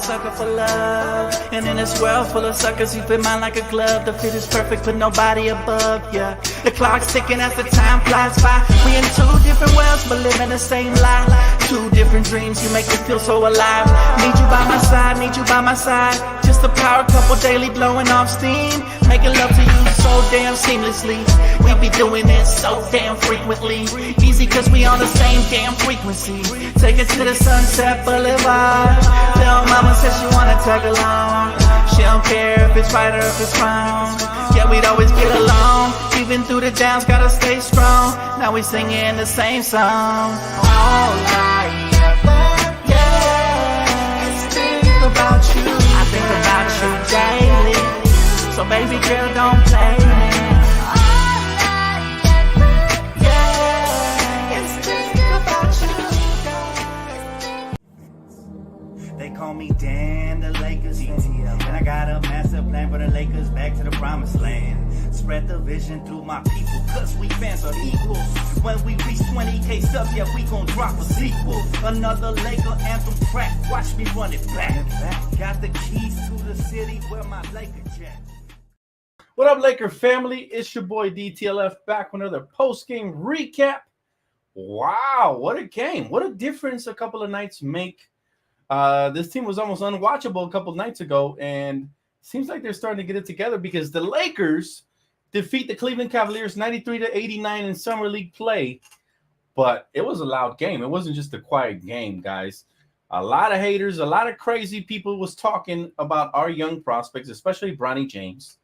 sucker for love. And in this world full of suckers, you fit mine like a glove. The fit is perfect, but nobody above, yeah. The clock's ticking as the time flies by. We in two different worlds, but living the same life. Two different dreams, you make me feel so alive. Need you by my side, need you by my side. Just a power couple daily blowing off steam. Making love to you so damn seamlessly. We be doing it so damn frequently. Easy cause we on the same damn frequency. Take it to the Sunset Boulevard. Little mama says she wanna tag along. She don't care if it's right or if it's wrong. Yeah, we'd always get along. Even through the downs, gotta stay strong. Now we singing the same song. All I ever, yeah, is think about you. I think about you daily. So baby girl, don't play me. They call me Dan, the Lakers fan. And I got a master plan for the Lakers back to the promised land. Spread the vision through my people, cause we fans are equal. When we reach 20K subs, yeah, we gon' drop a sequel. Another Laker anthem track, watch me run it back. Got the keys to the city where my Laker jet. What up, Laker family? It's your boy Dtlf back with another post-game recap. Wow, what a game. What a difference a couple of nights make. This team was almost unwatchable a couple of nights ago, and seems like they're starting to get it together because the Lakers defeat the Cleveland Cavaliers 93-89 in Summer League play. But it was a loud game. It wasn't just a quiet game, guys. A lot of haters, a lot of crazy people was talking about our young prospects, especially Bronny James.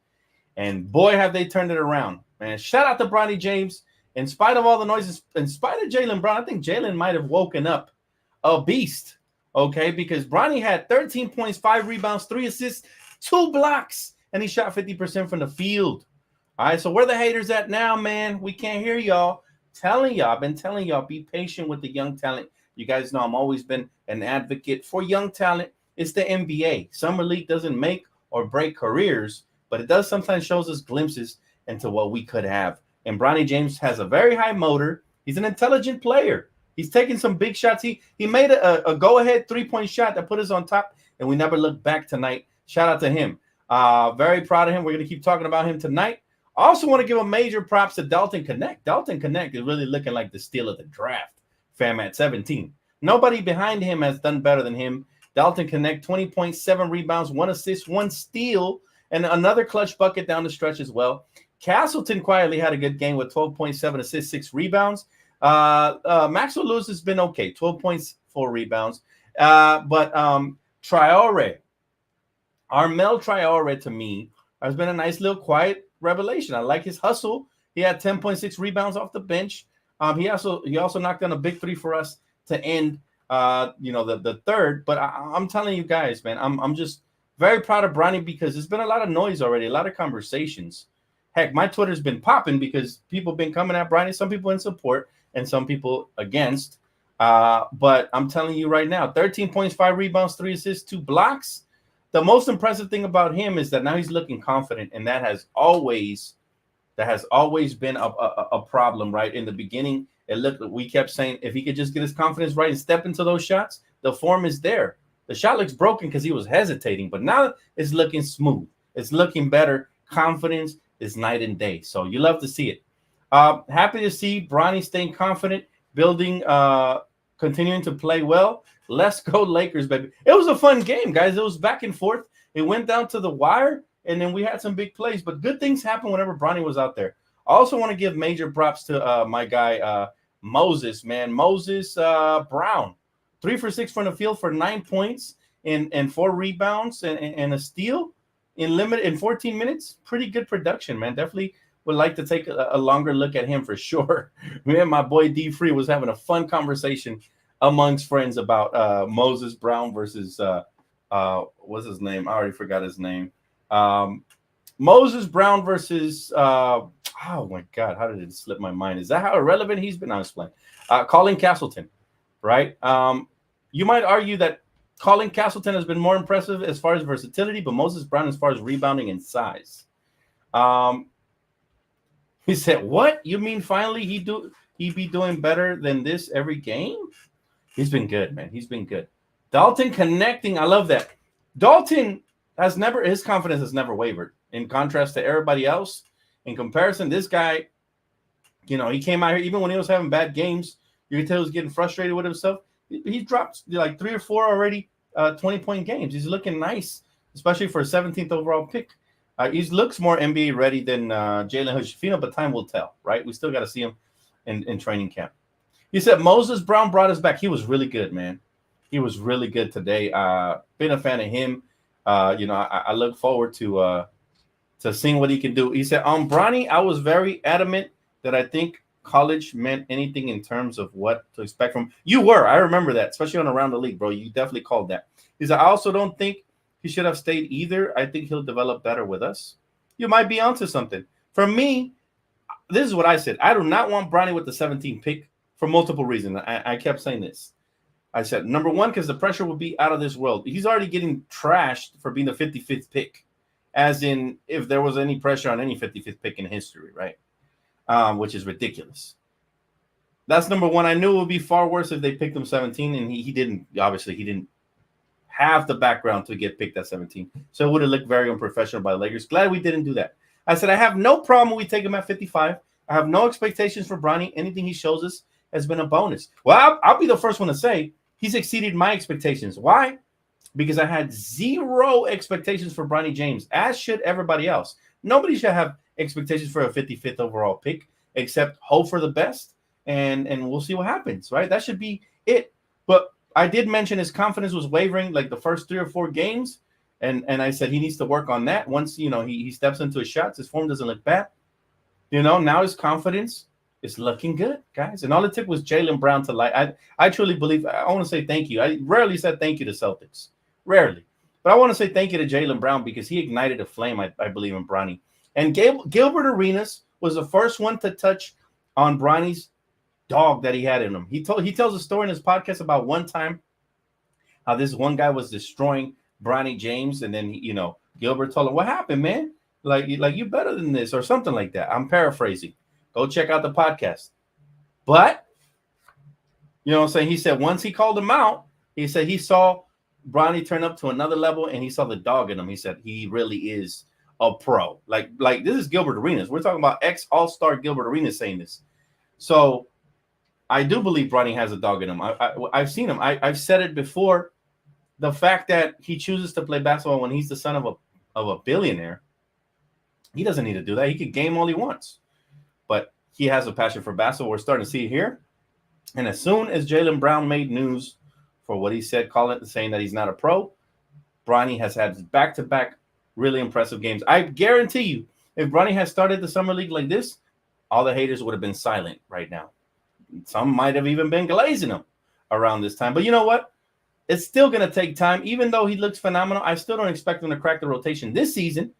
And boy, have they turned it around, man. Shout out to Bronny James. In spite of all the noises, in spite of Jaylen Brown, I think Jaylen might have woken up a beast, okay? Because Bronny had 13 points, 5 rebounds, 3 assists, 2 blocks, and he shot 50% from the field. All right, so where the haters at now, man? We can't hear y'all. I've been telling y'all, be patient with the young talent. You guys know I'm always been an advocate for young talent. It's the NBA. Summer League doesn't make or break careers, but it does sometimes shows us glimpses into what we could have. And Bronny James has a very high motor. He's an intelligent player. He's taking some big shots. He made a go-ahead three-point shot that put us on top, and we never looked back tonight. Shout out to him. Very proud of him. We're going to keep talking about him tonight. I also want to give a major props to Dalton Connect. Dalton Connect is really looking like the steal of the draft, fam, at 17. Nobody behind him has done better than him. Dalton Connect, 20.7 rebounds, 1 assist, 1 steal, and another clutch bucket down the stretch as well. Castleton quietly had a good game with 12.7 assists, 6 rebounds. Maxwell Lewis has been okay, 12 points, 4 rebounds. But Traore, Armel Traore, to me, has been a nice little quiet revelation. I like his hustle. He had 10.6 rebounds off the bench. He also knocked down a big 3 for us to end the third. But I'm telling you guys, man, I'm just very proud of Bronny because there's been a lot of noise already, a lot of conversations. Heck, my Twitter's been popping because people have been coming at Bronny, some people in support and some people against. But I'm telling you right now, 13 points, 5 rebounds, 3 assists, 2 blocks. The most impressive thing about him is that now he's looking confident, and that has always been a problem, right? In the beginning, we kept saying if he could just get his confidence right and step into those shots, the form is there. The shot looks broken because he was hesitating, but now it's looking smooth. It's looking better. Confidence is night and day. So you love to see it. Happy to see Bronny staying confident, building, continuing to play well. Let's go Lakers, baby. It was a fun game, guys. It was back and forth. It went down to the wire, and then we had some big plays. But good things happen whenever Bronny was out there. I also want to give major props to my guy Moses, man. Moses Brown. 3 for 6 from the field for 9 points and 4 rebounds and a steal in 14 minutes. Pretty good production, man. Definitely would like to take a longer look at him for sure. Me and my boy D Free was having a fun conversation amongst friends about Moses Brown versus what's his name? I already forgot his name. Moses Brown versus oh my God, how did it slip my mind? Is that how irrelevant he's been? I was playing. Colin Castleton, right? You might argue that Colin Castleton has been more impressive as far as versatility, but Moses Brown as far as rebounding and size. He said, "What? You mean finally he'd be doing better than this every game?" He's been good, man. He's been good. Dalton connecting. I love that. Dalton his confidence has never wavered. In contrast to everybody else, in comparison, this guy, he came out here, even when he was having bad games, you could tell he was getting frustrated with himself. He dropped like 3 or 4 already 20-point games. He's looking nice, especially for a 17th overall pick. He looks more NBA ready than Jalen Hood-Schifino, but time will tell, right? We still got to see him in training camp. He said Moses Brown brought us back. He was really good, man. He was really good today. Been a fan of him. I look forward to seeing what he can do. He said, on Bronny, I was very adamant that I think college meant anything in terms of what to expect from. You were. I remember that, especially on Around the League, bro. You definitely called that. He said, I also don't think he should have stayed either. I think he'll develop better with us. You might be onto something. For me, this is what I said. I do not want Bronny with the 17th pick for multiple reasons. I kept saying this. I said, number one, because the pressure will be out of this world. He's already getting trashed for being the 55th pick, as in if there was any pressure on any 55th pick in history, right? Which is ridiculous. That's number one. I knew it would be far worse if they picked him 17, and he didn't. Obviously, he didn't have the background to get picked at 17. So it would have looked very unprofessional by the Lakers. Glad we didn't do that. I said, I have no problem when we take him at 55. I have no expectations for Bronny. Anything he shows us has been a bonus. Well, I'll be the first one to say he's exceeded my expectations. Why? Because I had zero expectations for Bronny James, as should everybody else. Nobody should have expectations for a 55th overall pick, except hope for the best, and we'll see what happens, right? That should be it. But I did mention his confidence was wavering like the first 3 or 4 games, and I said he needs to work on that. Once, he steps into his shots, his form doesn't look bad. Now his confidence is looking good, guys. And all it took was Jaylen Brown to light. I truly believe, I want to say thank you. I rarely said thank you to Celtics. Rarely. But I want to say thank you to Jaylen Brown because he ignited a flame, I believe, in Bronny. And Gilbert Arenas was the first one to touch on Bronny's dog that he had in him. He tells a story in his podcast about one time how this one guy was destroying Bronny James, and then Gilbert told him, "What happened, man? Like you better than this," or something like that. I'm paraphrasing. Go check out the podcast. But you know what I'm saying? He said once he called him out, he said he saw Bronny turn up to another level, and he saw the dog in him. He said he really is a pro. Like this is Gilbert Arenas. We're talking about ex-All-Star Gilbert Arenas saying this. So I do believe Bronny has a dog in him. I've seen him. I've said it before. The fact that he chooses to play basketball when he's the son of a billionaire, he doesn't need to do that. He could game all he wants. But he has a passion for basketball. We're starting to see it here. And as soon as Jaylen Brown made news for what he said, saying that he's not a pro, Bronny has had back-to-back really impressive games. I guarantee you, if Bronny had started the summer league like this, all the haters would have been silent right now. Some might have even been glazing him around this time. But you know what? It's still going to take time. Even though he looks phenomenal, I still don't expect him to crack the rotation this season.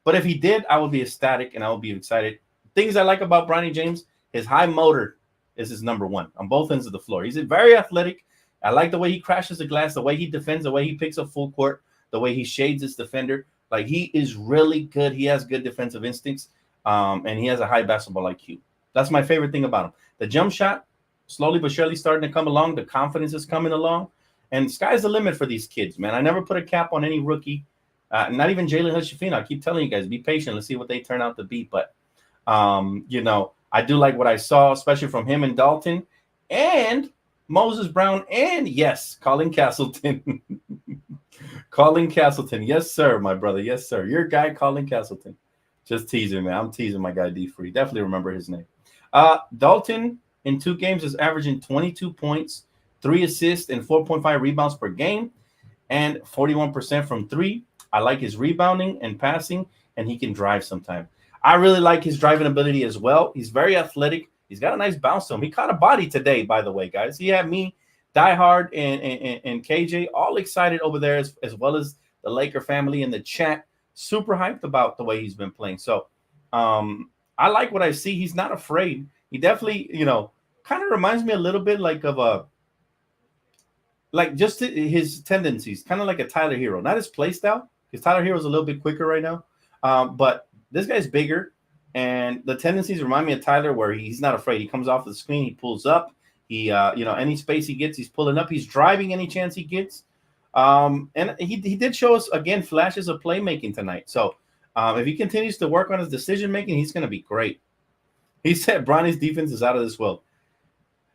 But if he did, I would be ecstatic and I would be excited. Things I like about Bronny James, his high motor is his number one on both ends of the floor. He's very athletic. I like the way he crashes the glass, the way he defends, the way he picks up full court, the way he shades his defender. Like, he is really good. He has good defensive instincts, and he has a high basketball IQ. That's my favorite thing about him. The jump shot, slowly but surely starting to come along. The confidence is coming along. And sky's the limit for these kids, man. I never put a cap on any rookie, not even Jalen Hood-Schifino. I keep telling you guys, be patient. Let's see what they turn out to be. But, I do like what I saw, especially from him and Dalton and Moses Brown and, yes, Colin Castleton. Colin Castleton. Yes, sir, my brother. Yes, sir. Your guy, Colin Castleton. Just teasing, man. I'm teasing my guy, D-Free. Definitely remember his name. Dalton in 2 games is averaging 22 points, 3 assists, and 4.5 rebounds per game, and 41% from 3. I like his rebounding and passing, and he can drive sometime. I really like his driving ability as well. He's very athletic. He's got a nice bounce to him. He caught a body today, by the way, guys. He had me, Die Hard, and KJ all excited over there, as well as the Laker family in the chat. Super hyped about the way he's been playing. So I like what I see. He's not afraid. He definitely, kind of reminds me a little bit just his tendencies, kind of like a Tyler Hero. Not his play style, because Tyler Hero is a little bit quicker right now. But this guy's bigger, and the tendencies remind me of Tyler, where he's not afraid. He comes off the screen, he pulls up. He, any space he gets, he's pulling up. He's driving any chance he gets. And he did show us again flashes of playmaking tonight. So if he continues to work on his decision making, he's going to be great. He said Bronny's defense is out of this world.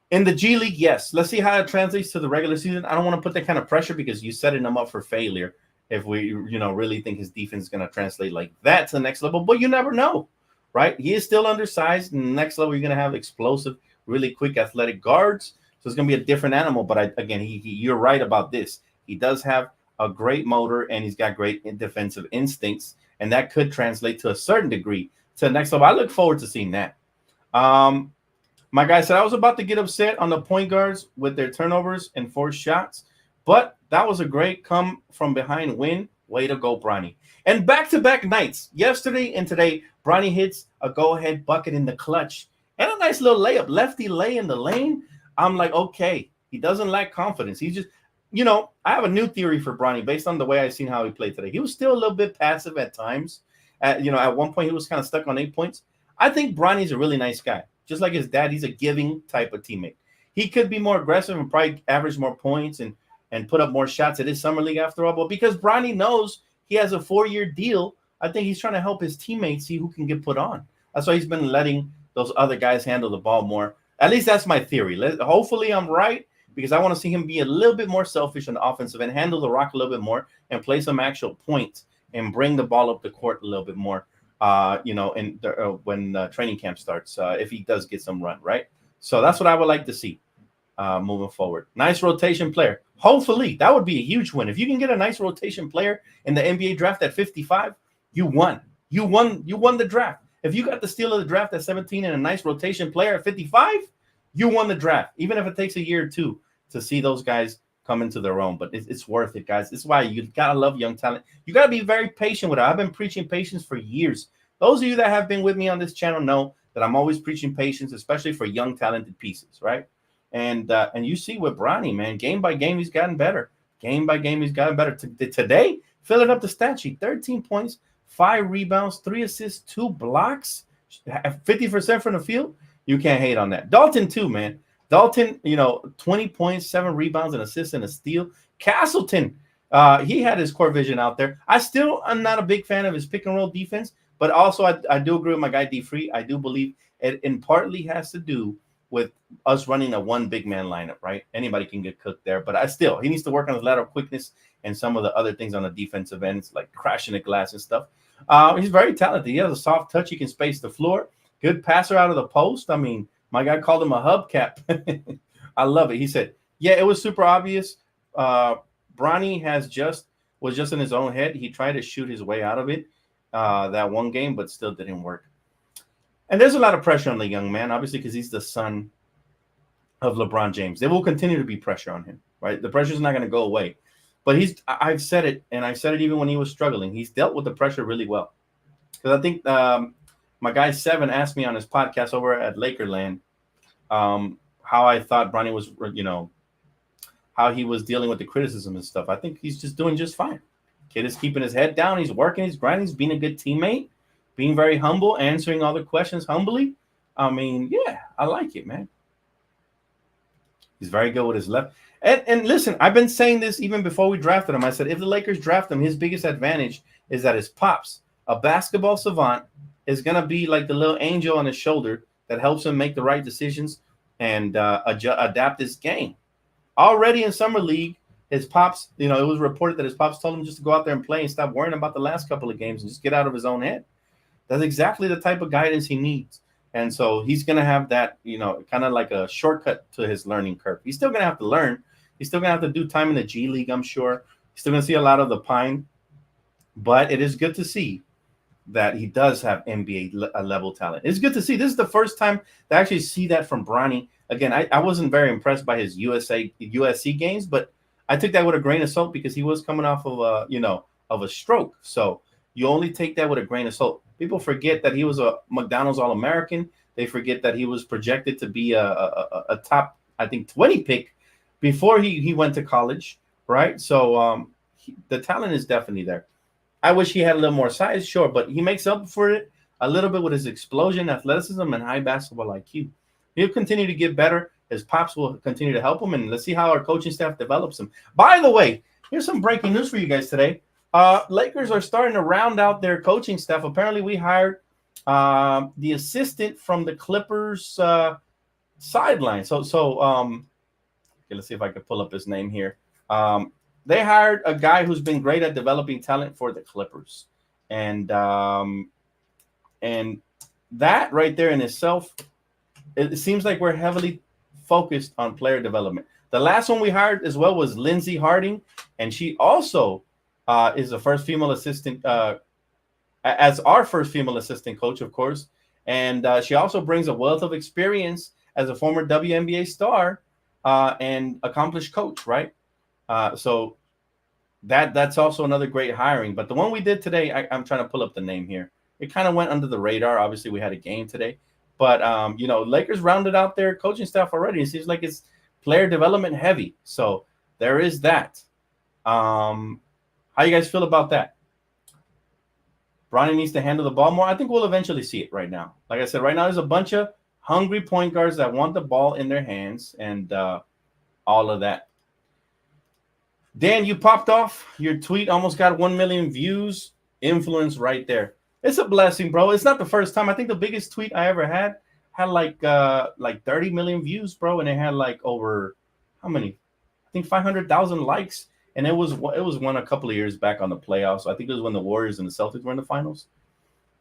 In the G League, yes. Let's see how it translates to the regular season. I don't want to put that kind of pressure because you're setting him up for failure if we, really think his defense is going to translate like that to the next level. But you never know, right? He is still undersized. And the next level, you're going to have explosive, really quick, athletic guards. So it's going to be a different animal. But again, you're right about this. He does have a great motor, and he's got great defensive instincts. And that could translate to a certain degree to the next level. I look forward to seeing that. My guy said, I was about to get upset on the point guards with their turnovers and forced shots, but that was a great come from behind win. Way to go, Bronny. And back-to-back nights, yesterday and today, Bronny hits a go-ahead bucket in the clutch and a nice little layup, lefty lay in the lane. I'm like, okay, he doesn't lack confidence. He's just, I have a new theory for Bronny based on the way I've seen how he played today. He was still a little bit passive at times. At one point, he was kind of stuck on 8 points. I think Bronny's a really nice guy. Just like his dad, he's a giving type of teammate. He could be more aggressive and probably average more points and put up more shots at his summer league after all. But because Bronny knows he has a 4-year deal, I think he's trying to help his teammates see who can get put on. That's why he's been letting those other guys handle the ball more. At least that's my theory. Hopefully I'm right, because I want to see him be a little bit more selfish on the offensive and handle the rock a little bit more and play some actual points and bring the ball up the court a little bit more. When training camp starts, if he does get some run, right? So that's what I would like to see moving forward. Nice rotation player. Hopefully, that would be a huge win. If you can get a nice rotation player in the NBA draft at 55, you won. You won the draft. If you got the steal of the draft at 17 and a nice rotation player at 55, you won the draft, even if it takes a year or two to see those guys come into their own. But it's worth it, guys. It's why you got to love young talent. You got to be very patient with it. I've been preaching patience for years. Those of you that have been with me on this channel know that I'm always preaching patience, especially for young, talented pieces, right? And you see with Bronny, man, game by game, he's gotten better. Game by game, he's gotten better. Today, filling up the stat sheet, 13 points, 5 rebounds, 3 assists, 2 blocks, 50% from the field. You can't hate on that. Dalton, too, man. Dalton, 20 points, 7 rebounds, an assist, and a steal. Castleton, he had his core vision out there. I'm not a big fan of his pick-and-roll defense, but also I do agree with my guy Dtlf. I do believe it in partly has to do with us running a one big man lineup, right? Anybody can get cooked there, but he needs to work on his lateral quickness and some of the other things on the defensive ends, like crashing the glass and stuff. He's very talented. He has a soft touch. He can space the floor. Good passer out of the post. I mean, my guy called him a hubcap. I love it. He said, yeah, it was super obvious. Bronny was just in his own head. He tried to shoot his way out of it that one game, but still didn't work. And there's a lot of pressure on the young man, obviously, because he's the son of LeBron James. There will continue to be pressure on him, right? The pressure is not going to go away. But I've said it, and I said it even when he was struggling. He's dealt with the pressure really well. Because I think my guy Seven asked me on his podcast over at Lakerland how I thought Bronny was, how he was dealing with the criticism and stuff. I think he's just doing just fine. Kid is keeping his head down. He's working. He's grinding. He's being a good teammate, being very humble, answering all the questions humbly. I mean, yeah, I like it, man. He's very good with his left. And listen, I've been saying this even before we drafted him. I said, if the Lakers draft him, his biggest advantage is that his pops, a basketball savant, is going to be like the little angel on his shoulder that helps him make the right decisions and adapt his game. Already in Summer League, his pops, it was reported that his pops told him just to go out there and play and stop worrying about the last couple of games and just get out of his own head. That's exactly the type of guidance he needs. And so he's going to have that, kind of like a shortcut to his learning curve. He's still going to have to learn. He's still going to have to do time in the G League, I'm sure. He's still going to see a lot of the pine. But it is good to see that he does have NBA level talent. It's good to see. This is the first time to actually see that from Bronny. Again, I wasn't very impressed by his USC games, but I took that with a grain of salt because he was coming off of a stroke. So you only take that with a grain of salt. People forget that he was a McDonald's All-American. They forget that he was projected to be a top, I think, 20 pick before he went to college, right? So the talent is definitely there. I wish he had a little more size, sure, but he makes up for it a little bit with his explosion, athleticism, and high basketball IQ. He'll continue to get better. His pops will continue to help him, and let's see how our coaching staff develops him. By the way, Here's some breaking news for you guys today. Lakers are starting to round out their coaching staff. Apparently, we hired the assistant from the Clippers sideline. Okay, let's see if I can pull up his name here. They hired a guy who's been great at developing talent for the Clippers, and that right there in itself, it seems like we're heavily focused on player development. The last one we hired as well was Lindsay Harding, and she also is the first female assistant, as our first female assistant coach, of course. And she also brings a wealth of experience as a former WNBA star and accomplished coach, right? So that's also another great hiring. But the one we did today, I'm trying to pull up the name here. It kind of went under the radar. Obviously, we had a game today. But, Lakers rounded out their coaching staff already. It seems like it's player development heavy. So there is that. How you guys feel about that? Bronny needs to handle the ball more. I think we'll eventually see it right now. Like I said, right now there's a bunch of hungry point guards that want the ball in their hands and all of that. Dan, you popped off. Your tweet almost got 1 million views. Influence right there. It's a blessing, bro. It's not the first time. I think the biggest tweet I ever had like 30 million views, bro, and it had like over how many? I think 500,000 likes, and it was one a couple of years back on the playoffs. I think it was when the Warriors and the Celtics were in the finals.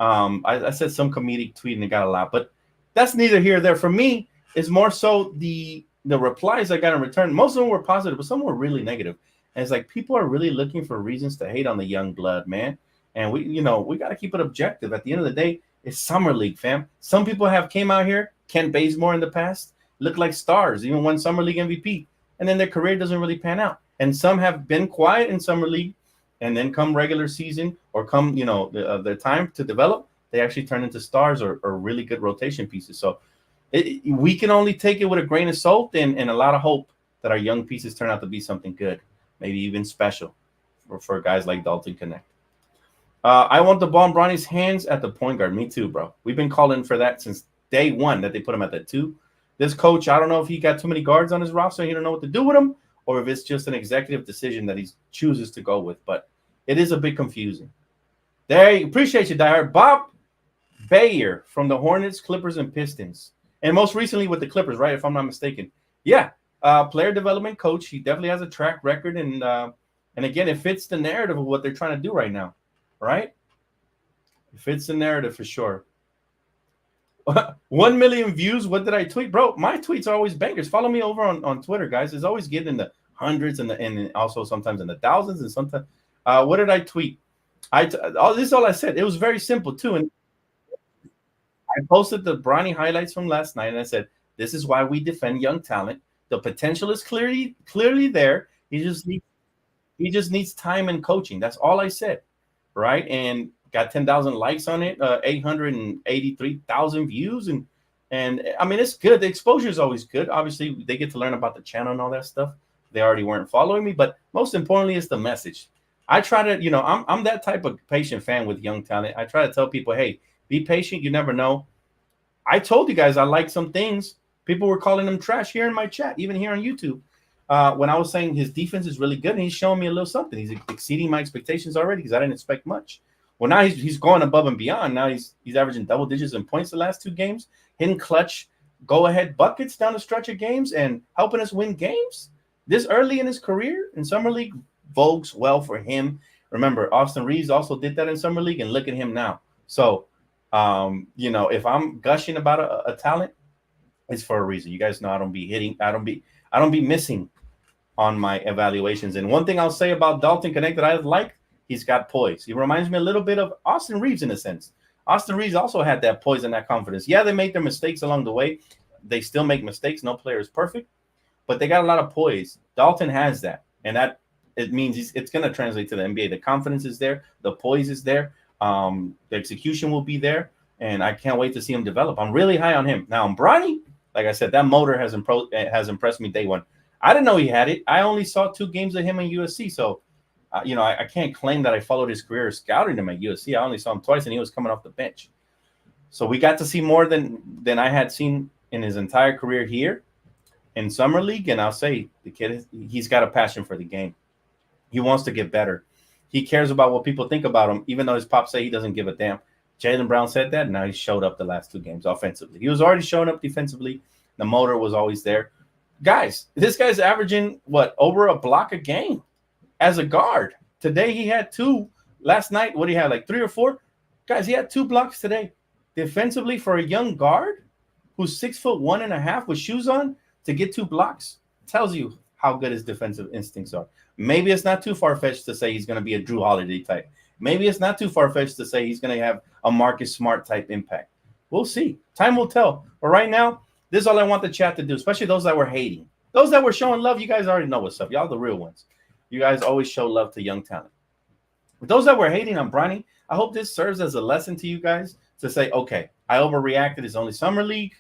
I said some comedic tweet and it got a lot, but that's neither here nor there. For me, it's more so the replies I got in return. Most of them were positive, but some were really negative. And it's like people are really looking for reasons to hate on the young blood, man. And we got to keep it objective. At the end of the day, it's summer league, fam. Some people have came out here, Kent Bazemore in the past, looked like stars, even won summer league MVP, and then their career doesn't really pan out. And some have been quiet in summer league, and then come regular season or come their time to develop, they actually turn into stars or really good rotation pieces. So we can only take it with a grain of salt and a lot of hope that our young pieces turn out to be something good, maybe even special for guys like Dalton Connect. I want the ball in Bronny's hands at the point guard. Me too, bro. We've been calling for that since day one that they put him at the 2. This coach, I don't know if he got too many guards on his roster. He don't know what to do with them, or if it's just an executive decision that he chooses to go with. But it is a bit confusing. There, appreciate you, Diehard. Bob Bayer from the Hornets, Clippers, and Pistons. And most recently with the Clippers, right, if I'm not mistaken. Yeah, player development coach. He definitely has a track record. And again, it fits the narrative of what they're trying to do right now. Right? It fits the narrative for sure. 1 million views. What did I tweet? Bro, my tweets are always bangers. Follow me over on Twitter, guys. It's always getting in the hundreds and also sometimes in the thousands and sometimes. What did I tweet? This is all I said. It was very simple too. And I posted the Bronny highlights from last night and I said, this is why we defend young talent. The potential is clearly there. He just needs time and coaching. That's all I said. Right, and got 10,000 likes on it, 883,000 views, and I mean it's good. The exposure is always good. Obviously, they get to learn about the channel and all that stuff. They already weren't following me, but most importantly, it's the message. I try to, I'm that type of patient fan with young talent. I try to tell people, hey, be patient. You never know. I told you guys I like some things. People were calling them trash here in my chat, even here on YouTube. When I was saying his defense is really good and he's showing me a little something. He's exceeding my expectations already because I didn't expect much. Well, now he's going above and beyond. Now he's averaging double digits in points the last 2 games, hitting clutch, go-ahead buckets down the stretch of games and helping us win games this early in his career in Summer League. Vogues well for him. Remember, Austin Reeves also did that in Summer League, and look at him now. So, if I'm gushing about a talent, it's for a reason. You guys know I don't be missing on my evaluations. And one thing I'll say about Dalton Connect that I like, he's got poise. He reminds me a little bit of Austin Reeves in a sense. Austin Reeves also had that poise and that confidence. Yeah, they make their mistakes along the way. They still make mistakes. No player is perfect, but they got a lot of poise. Dalton has that, and that it means it's going to translate to the NBA. The confidence is there. The poise is there. The execution will be there, and I can't wait to see him develop. I'm really high on him. Now, on Bronny, like I said, that motor has impressed me day one. I didn't know he had it. I only saw 2 games of him in USC. So, I can't claim that I followed his career scouting him at USC. I only saw him twice, and he was coming off the bench. So we got to see more than I had seen in his entire career here in Summer League. And I'll say the kid, he's got a passion for the game. He wants to get better. He cares about what people think about him, even though his pops say he doesn't give a damn. Jaylen Brown said that. Now he showed up the last 2 games offensively. He was already showing up defensively. The motor was always there. Guys, this guy's averaging, what, over a block a game as a guard. Today he had 2. Last night, what do you have, like 3 or 4? Guys, he had 2 blocks today. Defensively, for a young guard who's 6'1.5" with shoes on, to get 2 blocks tells you how good his defensive instincts are. Maybe it's not too far-fetched to say he's going to be a Drew Holiday type. Maybe it's not too far-fetched to say he's going to have a Marcus Smart type impact. We'll see. Time will tell. But right now, this is all I want the chat to do, especially those that were hating. Those that were showing love, you guys already know what's up. Y'all the real ones. You guys always show love to young talent. But those that were hating on Bronny, I hope this serves as a lesson to you guys to say, okay, I overreacted. It's only summer league.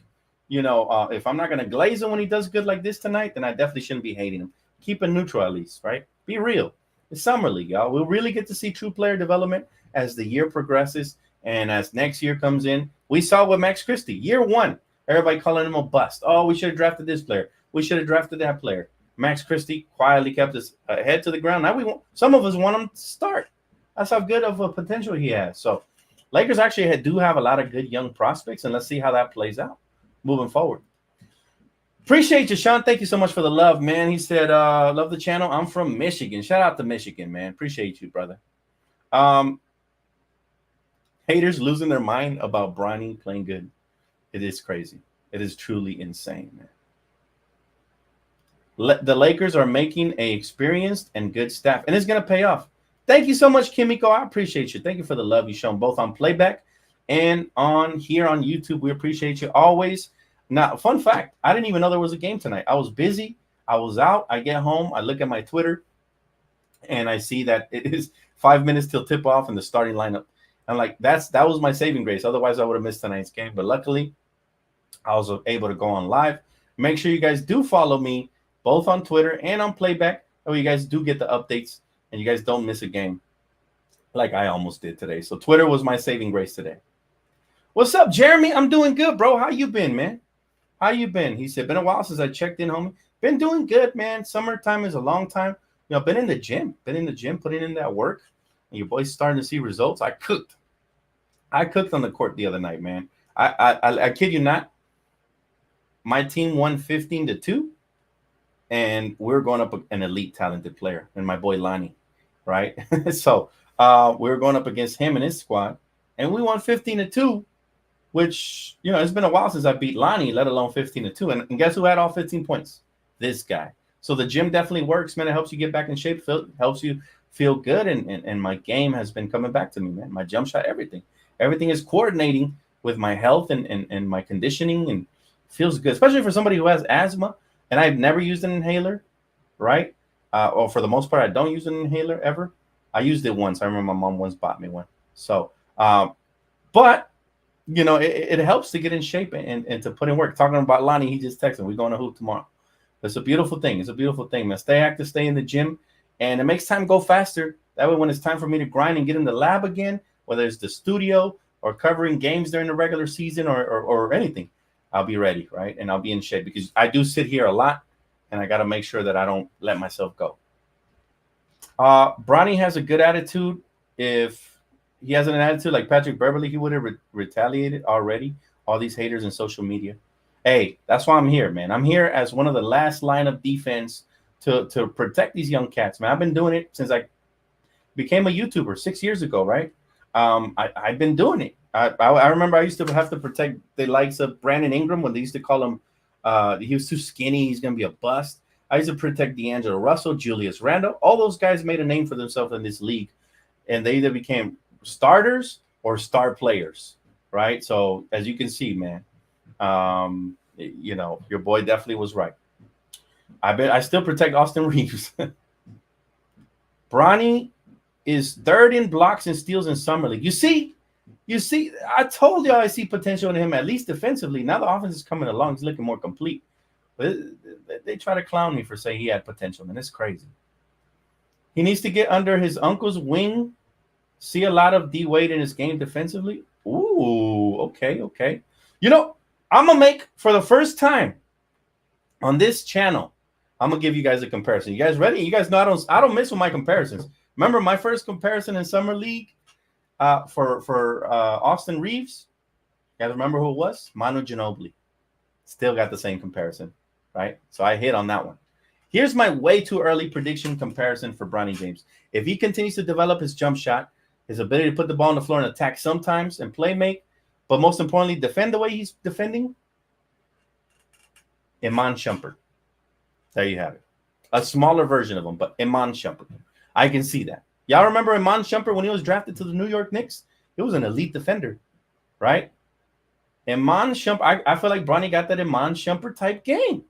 You know, if I'm not going to glaze him when he does good like this tonight, then I definitely shouldn't be hating him. Keep it neutral at least, right? Be real. It's summer league, y'all. We'll really get to see true player development as the year progresses and as next year comes in. We saw with Max Christie, year 1, everybody calling him a bust. Oh, we should have drafted this player. We should have drafted that player. Max Christie quietly kept his head to the ground. Now some of us want him to start. That's how good of a potential he has. So Lakers actually do have a lot of good young prospects, and let's see how that plays out moving forward. Appreciate you, Sean. Thank you so much for the love, man. He said, love the channel. I'm from Michigan. Shout out to Michigan, man. Appreciate you, brother. Haters losing their mind about Bronny playing good. It is crazy. It is truly insane, man. The Lakers are making a experienced and good staff, and it's going to pay off. Thank you so much, Kimiko. I appreciate you. Thank you for the love you've shown both on playback and on here on YouTube. We appreciate you always. Now, fun fact, I didn't even know there was a game tonight. I was busy. I was out. I get home. I look at my Twitter, and I see that it is 5 minutes till tip-off and the starting lineup. I'm like, that was my saving grace. Otherwise, I would have missed tonight's game. But luckily, I was able to go on live. Make sure you guys do follow me both on Twitter and on playback. So you guys do get the updates, and you guys don't miss a game like I almost did today. So Twitter was my saving grace today. What's up, Jeremy? I'm doing good, bro. How you been, man? How you been? He said, been a while since I checked in, homie. Been doing good, man. Summertime is a long time. You know, been in the gym, putting in that work. And your boy's starting to see results. I cooked on the court the other night, man. I kid you not. My team won 15-2, and we're going up an elite talented player, and my boy Lonnie, right? So we were going up against him and his squad, and we won 15-2. Which, you know, it's been a while since I beat Lonnie, let alone 15-2. And guess who had all 15 points? This guy. So the gym definitely works, man. It helps you get back in shape, helps you feel good. And my game has been coming back to me, man. My jump shot, everything. Everything is coordinating with my health and my conditioning, and feels good, especially for somebody who has asthma. And I've never used an inhaler, right? Or for the most part, I don't use an inhaler ever. I used it once. I remember my mom once bought me one. So, but you know, it helps to get in shape and to put in work. Talking about Lonnie, he just texted me, we're going to hoop tomorrow. It's a beautiful thing. It's a beautiful thing, man. Stay active, stay in the gym, and it makes time go faster. That way, when it's time for me to grind and get in the lab again, whether it's the studio or covering games during the regular season or anything, I'll be ready, right? And I'll be in shape, because I do sit here a lot, and I got to make sure that I don't let myself go. Bronny has a good attitude. If he has an attitude like Patrick Beverley, he would have retaliated already. All these haters in social media. Hey, that's why I'm here, man. I'm here as one of the last line of defense to protect these young cats, man. I've been doing it since I became a YouTuber 6 years ago, right? I've been doing it. I remember I used to have to protect the likes of Brandon Ingram when they used to call him, he was too skinny, he's going to be a bust. I used to protect D'Angelo Russell, Julius Randle. All those guys made a name for themselves in this league, and they either became starters or star players, right? So as you can see, man, you know, your boy definitely was right. I still protect Austin Reeves. Bronny is 3rd in blocks and steals in summer league. You see, I told y'all I see potential in him, at least defensively. Now the offense is coming along. He's looking more complete. But they try to clown me for saying he had potential, man. It's crazy. He needs to get under his uncle's wing. See a lot of D Wade in his game defensively. Ooh, okay. You know, I'm going to make, for the first time on this channel, I'm gonna give you guys a comparison. You guys ready? You guys know I don't miss with my comparisons. Remember my first comparison in summer league for Austin Reeves? You guys remember who it was? Manu Ginobili. Still got the same comparison, right? So I hit on that one. Here's my way too early prediction comparison for Bronny James. If he continues to develop his jump shot, his ability to put the ball on the floor and attack sometimes and play make, but most importantly, defend the way he's defending, Iman Shumpert. There you have it. A smaller version of him, but Iman Shumpert. I can see that. Y'all remember Iman Shumpert when he was drafted to the New York Knicks? He was an elite defender, right? Iman Shumpert, I feel like Bronny got that Iman Shumpert type game.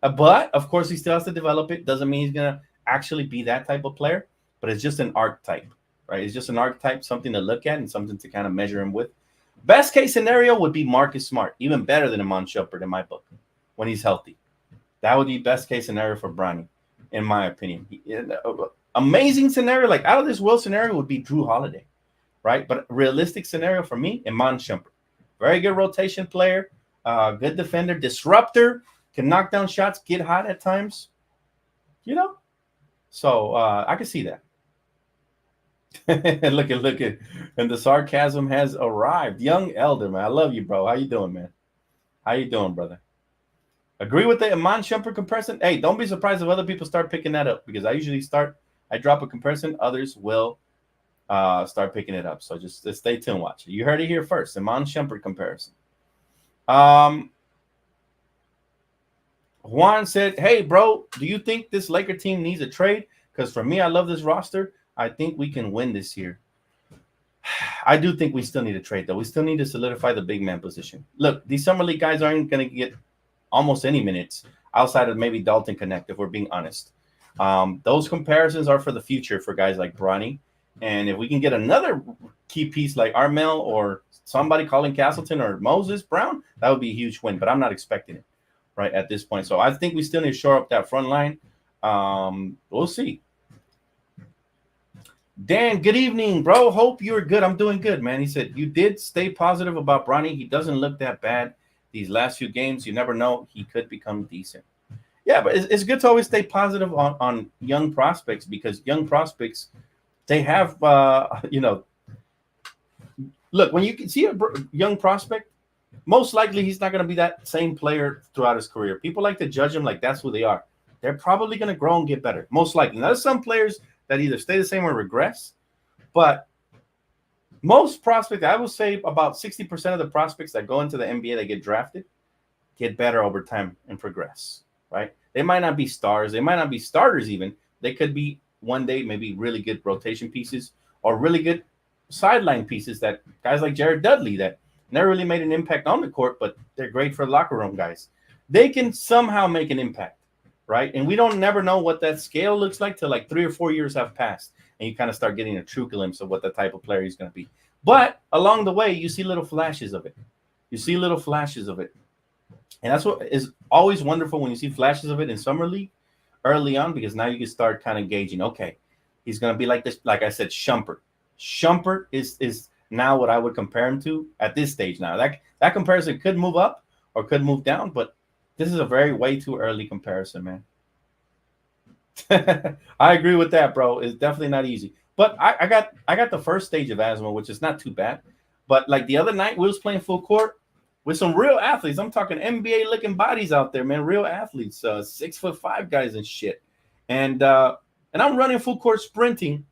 But, of course, he still has to develop it. Doesn't mean he's going to actually be that type of player, but it's just an archetype, right? It's just an archetype, something to look at and something to kind of measure him with. Best case scenario would be Marcus Smart, even better than Iman Shumpert in my book when he's healthy. That would be best case scenario for Bronny, in my opinion. Amazing scenario, like out of this world scenario, would be Drew Holiday, right? But realistic scenario for me, Iman Shumpert. Very good rotation player, good defender, disruptor, can knock down shots, get hot at times, you know? So I can see that. look at, and the sarcasm has arrived. Young Elder, man, I love you, bro. How you doing, man? How you doing, brother? Agree with the Iman Shumpert comparison? Hey, don't be surprised if other people start picking that up, because I usually I drop a comparison, others will start picking it up. So just stay tuned, watch. You heard it here first, Iman Shumpert comparison. Juan said, hey, bro, do you think this Laker team needs a trade? Because for me, I love this roster. I think we can win this year. I do think we still need a trade, though. We still need to solidify the big man position. Look, these summer league guys aren't going to get almost any minutes outside of maybe Dalton Connect, if we're being honest. Those comparisons are for the future for guys like Bronny. And if we can get another key piece like Armel or somebody calling Castleton or Moses Brown, that would be a huge win. But I'm not expecting it right at this point. So I think we still need to shore up that front line. We'll see. Dan, good evening, bro. Hope you're good. I'm doing good, man. He said, you did stay positive about Bronny. He doesn't look that bad these last few games. You never know. He could become decent. Yeah, but it's good to always stay positive on young prospects, because young prospects, they have, look, when you can see a young prospect, most likely he's not going to be that same player throughout his career. People like to judge him like that's who they are. They're probably going to grow and get better, most likely. Now, there's some players that either stay the same or regress, but most prospects, I would say about 60% of the prospects that go into the NBA that get drafted get better over time and progress, right? They might not be stars. They might not be starters even. They could be one day maybe really good rotation pieces or really good sideline pieces, that guys like Jared Dudley that never really made an impact on the court, but they're great for locker room guys. They can somehow make an impact, right? And we don't never know what that scale looks like till like 3 or 4 years have passed, and you kind of start getting a true glimpse of what the type of player he's going to be. But along the way, you see little flashes of it. You see little flashes of it. And that's what is always wonderful when you see flashes of it in summer league early on, because now you can start kind of gauging, okay, he's going to be like this. Like I said, Shumpert. Shumpert is now what I would compare him to at this stage now. That comparison could move up or could move down, but this is a way too early comparison, man. I agree with that, bro. It's definitely not easy. But I got the first stage of asthma, which is not too bad. But like the other night, we was playing full court with some real athletes. I'm talking NBA looking bodies out there, man. Real athletes, 6'5" guys and shit. And I'm running full court sprinting.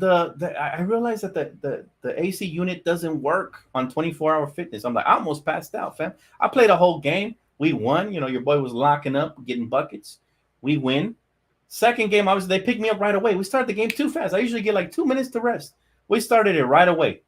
I realized that the AC unit doesn't work on 24-hour fitness. I'm like, I almost passed out, fam. I played a whole game. We won. You know, your boy was locking up, getting buckets. We win. Second game, obviously, they picked me up right away. We started the game too fast. I usually get like 2 minutes to rest. We started it right away.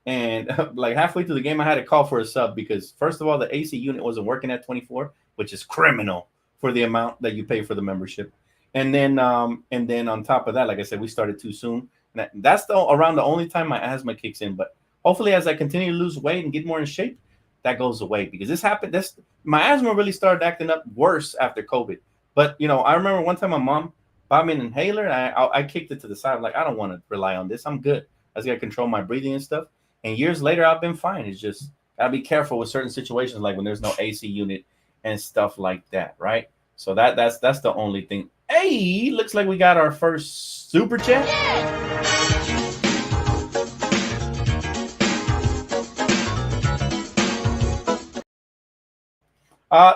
And like halfway through the game, I had to call for a sub because, first of all, the AC unit wasn't working at 24, which is criminal for the amount that you pay for the membership. And then on top of that, like I said, we started too soon. And that's around the only time my asthma kicks in. But hopefully, as I continue to lose weight and get more in shape, that goes away, because this happened. My asthma really started acting up worse after COVID. But, you know, I remember one time my mom bought me an inhaler, and I kicked it to the side. I'm like, I don't want to rely on this. I'm good. I just got to control my breathing and stuff. And years later, I've been fine. It's just got to be careful with certain situations, like when there's no AC unit and stuff like that, right? So that's the only thing. Hey, looks like we got our first super chat.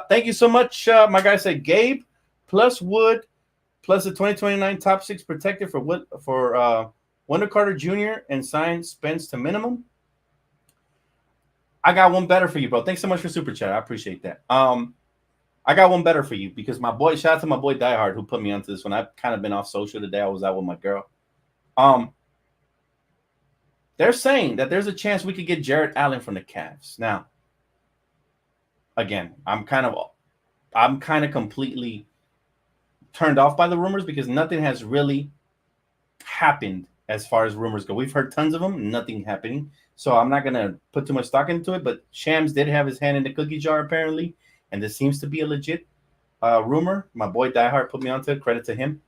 Thank you so much. My guy said Gabe plus Wood plus the 2029 top 6 protected for Wendell Carter Jr. and sign Spence to minimum. I got one better for you, bro. Thanks so much for super chat. I appreciate that. I got one better for you because my boy, shout out to my boy Diehard who put me onto this one. I've kind of been off social today. I was out with my girl. They're saying that there's a chance we could get Jarrett Allen from the Cavs. Now, again, I'm kind of completely turned off by the rumors because nothing has really happened as far as rumors go. We've heard tons of them, nothing happening. So I'm not going to put too much stock into it, but Shams did have his hand in the cookie jar apparently, and this seems to be a legit rumor. My boy Diehard put me onto it, credit to him.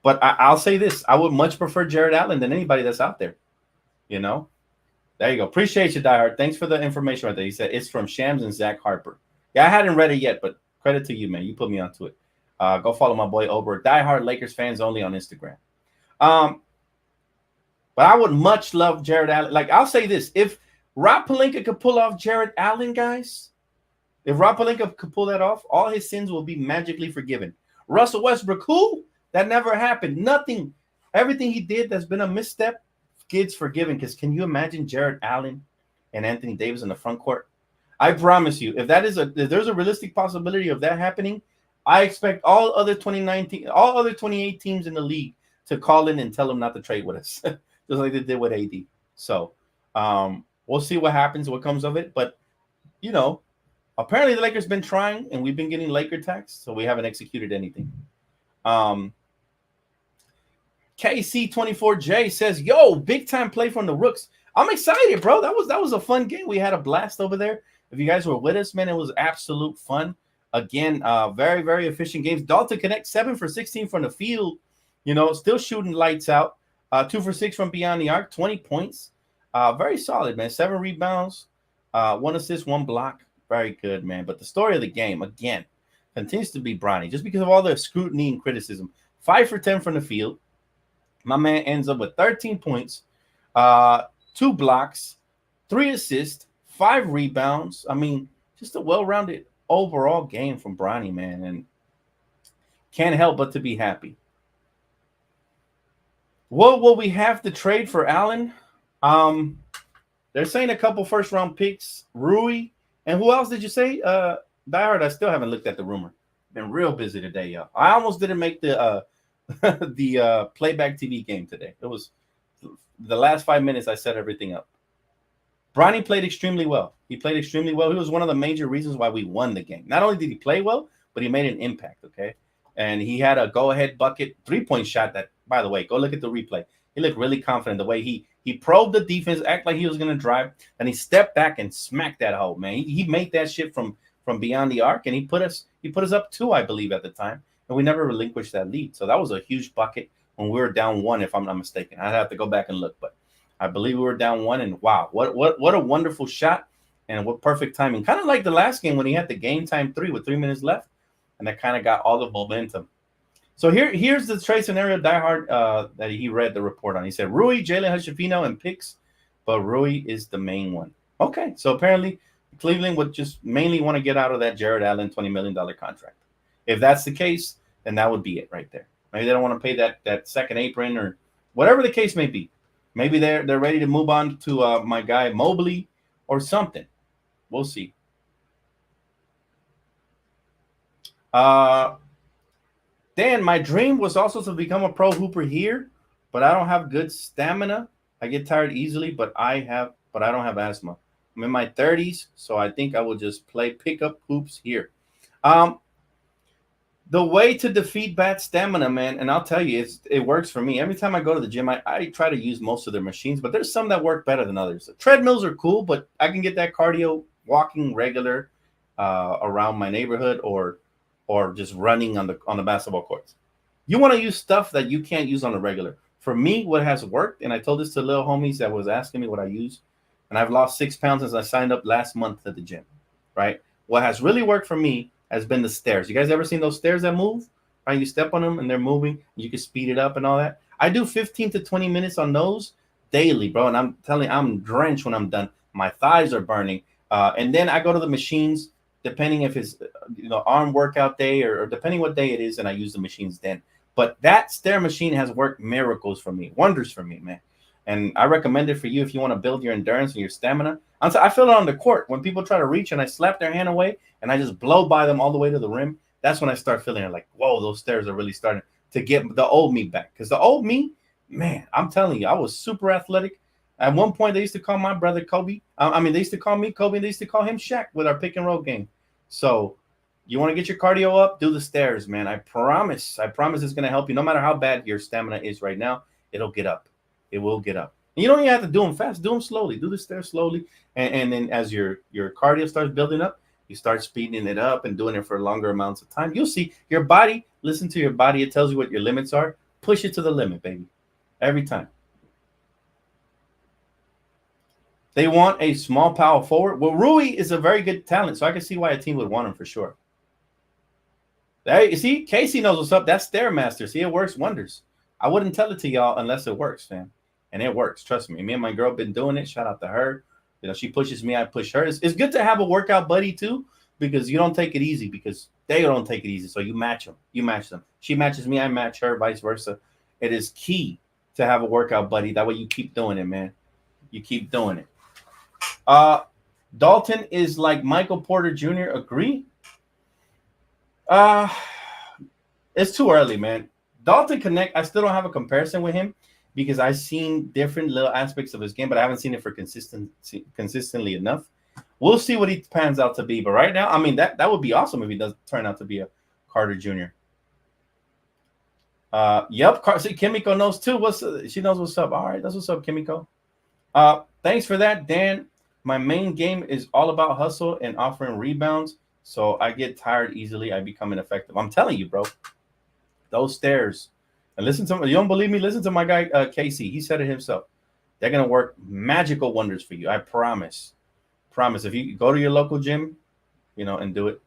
But I'll say this, I would much prefer Jarrett Allen than anybody that's out there, you know? There you go. Appreciate you, Diehard. Thanks for the information right there. He said it's from Shams and Zach Harper. Yeah, I hadn't read it yet, but credit to you, man. You put me onto it. Go follow my boy Ober. Diehard Lakers fans only on Instagram. But I would much love Jarrett Allen. Like, I'll say this. If Rob Pelinka could pull off Jarrett Allen, guys, if Rob Pelinka could pull that off, all his sins will be magically forgiven. Russell Westbrook, who? That never happened. Nothing. Everything he did that's been a misstep, kids forgiven. Because can you imagine Jarrett Allen and Anthony Davis in the front court? I promise you, if there's a realistic possibility of that happening, I expect all other 28 teams in the league to call in and tell them not to trade with us, just like they did with AD. So we'll see what happens, what comes of it. But you know, apparently the Lakers been trying, and we've been getting Laker tax, so we haven't executed anything. KC24J says, "Yo, big time play from the Rooks." I'm excited, bro. That was a fun game. We had a blast over there. If you guys were with us, man, it was absolute fun. Again, very, very efficient games. Dalton Connect 7 for 16 from the field. You know, still shooting lights out. 2 for 6 from beyond the arc. 20 points. Very solid, man. 7 rebounds. 1 assist, 1 block. Very good, man. But the story of the game, again, continues to be Bronny. Just because of all the scrutiny and criticism. 5 for 10 from the field. My man ends up with 13 points, 2 blocks, 3 assists, 5 rebounds. I mean, just a well-rounded overall game from Bronny, man, and can't help but to be happy. What will we have to trade for Allen? They're saying a couple first-round picks, Rui, and who else did you say? Diehard, I still haven't looked at the rumor. Been real busy today, y'all. I almost didn't make the the playback TV game today. It was the last 5 minutes I set everything up. Bronny played extremely well. He played extremely well. He was one of the major reasons why we won the game. Not only did he play well, but he made an impact, okay? And he had a go-ahead bucket 3-point shot that, by the way, go look at the replay. He looked really confident the way he probed the defense, act like he was going to drive, and he stepped back and smacked that hole, man. He made that shit from beyond the arc, and he put us up 2, I believe, at the time. And we never relinquished that lead. So that was a huge bucket when we were down 1, if I'm not mistaken. I'd have to go back and look, but I believe we were down 1. And wow, what a wonderful shot, and what perfect timing. Kind of like the last game when he had the game time 3 with 3 minutes left, and that kind of got all the momentum. So here's the trade scenario Diehard that he read the report on. He said Rui, Jalen Hashifino, and picks, but Rui is the main one. Okay, so apparently Cleveland would just mainly want to get out of that Jarrett Allen $20 million contract. If that's the case, then that would be it right there. Maybe they don't want to pay that second apron or whatever the case may be. Maybe they're ready to move on to my guy Mobley or something. We'll see. Dan, my dream was also to become a pro hooper here, but I don't have good stamina. I get tired easily, but I don't have asthma. I'm in my 30s, so I think I will just play pickup hoops here. The way to defeat bad stamina, man, and I'll tell you, it works for me. Every time I go to the gym, I try to use most of their machines, but there's some that work better than others. The treadmills are cool, but I can get that cardio walking regular around my neighborhood or just running on the basketball courts. You want to use stuff that you can't use on a regular. For me, what has worked, and I told this to little homies that was asking me what I use, and I've lost 6 pounds since I signed up last month at the gym, right? what has really worked for me has been the stairs. You guys ever seen those stairs that move? Right, you step on them and they're moving. You can speed it up and all that. I do 15 to 20 minutes on those daily, bro. And I'm telling you, I'm drenched when I'm done. My thighs are burning. And then I go to the machines, depending if it's arm workout day or depending what day it is, and I use the machines then. But that stair machine has worked miracles for me, wonders for me, man. And I recommend it for you if you want to build your endurance and your stamina. I feel it on the court when people try to reach and I slap their hand away and I just blow by them all the way to the rim. That's when I start feeling like, whoa, those stairs are really starting to get the old me back. Because the old me, man, I'm telling you, I was super athletic. At one point, they used to call my brother Kobe. They used to call me Kobe, and they used to call him Shaq with our pick and roll game. So you want to get your cardio up, do the stairs, man. I promise it's going to help you. No matter how bad your stamina is right now, it'll get up. It will get up. And you don't even have to do them fast. Do them slowly. Do the stairs slowly. And then as your cardio starts building up, you start speeding it up and doing it for longer amounts of time. You'll see your body. Listen to your body. It tells you what your limits are. Push it to the limit, baby. Every time. They want a small power forward. Well, Rui is a very good talent, so I can see why a team would want him for sure. There, you see, Casey knows what's up. That's Stairmaster. See, it works wonders. I wouldn't tell it to y'all unless it works, fam. And it works. Trust me. Me and my girl been doing it. Shout out to her. She pushes me. I push her. It's good to have a workout buddy too, because you don't take it easy because they don't take it easy. So you match them. You match them. She matches me. I match her. Vice versa. It is key to have a workout buddy. That way you keep doing it, man. You keep doing it. Dalton is like Michael Porter Jr. Agree? It's too early, man. Dalton Connect, I still don't have a comparison with him because I've seen different little aspects of his game, but I haven't seen it for consistently enough. We'll see what he pans out to be. But right now, that would be awesome if he does turn out to be a Carter Jr. Yep, see, Kimiko knows too. She knows what's up. All right, that's what's up, Kimiko. Thanks for that, Dan. My main game is all about hustle and offering rebounds, so I get tired easily. I become ineffective. I'm telling you, bro. Those stairs. And listen to me. You don't believe me? Listen to my guy, Casey. He said it himself. They're going to work magical wonders for you. I promise. Promise. If you go to your local gym, and do it.